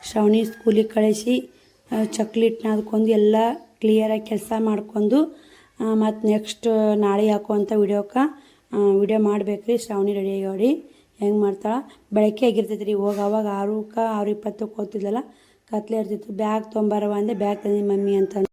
ಶ್ರಾವಣಿ ಸ್ಕೂಲಿಗೆ ಕಳಿಸಿ ಚಕ್ಲಿ ಹಿಟ್ಟು ನಾದ್ಕೊಂಡು ಎಲ್ಲ ಕ್ಲಿಯರಾಗಿ ಕೆಲಸ ಮಾಡ್ಕೊಂಡು ಮತ್ತು ನೆಕ್ಸ್ಟ್ ನಾಳೆ ಹಾಕುವಂಥ ವಿಡಿಯೋ ಮಾಡ್ಬೇಕ್ರಿ. ಶ್ರಾವಣಿ ರೆಡಿ ಆಗ್ಯಾವ್ರಿ. ಹೆಂಗೆ ಮಾಡ್ತಾಳೆ, ಬೆಳಗ್ಗೆ ಆಗಿರ್ತೈತೆ ರೀ. ಅವಾಗ 6:20 ಹೋಗ್ತಿದ್ಲಲ್ಲ, ಕತ್ಲೆ ಇರ್ತಿತ್ತು. ಬ್ಯಾಗ್ ತೊಂಬರವ ಅಂದೆ, ಬ್ಯಾಗ್ ತಂದಿ ಮಮ್ಮಿ ಅಂತ.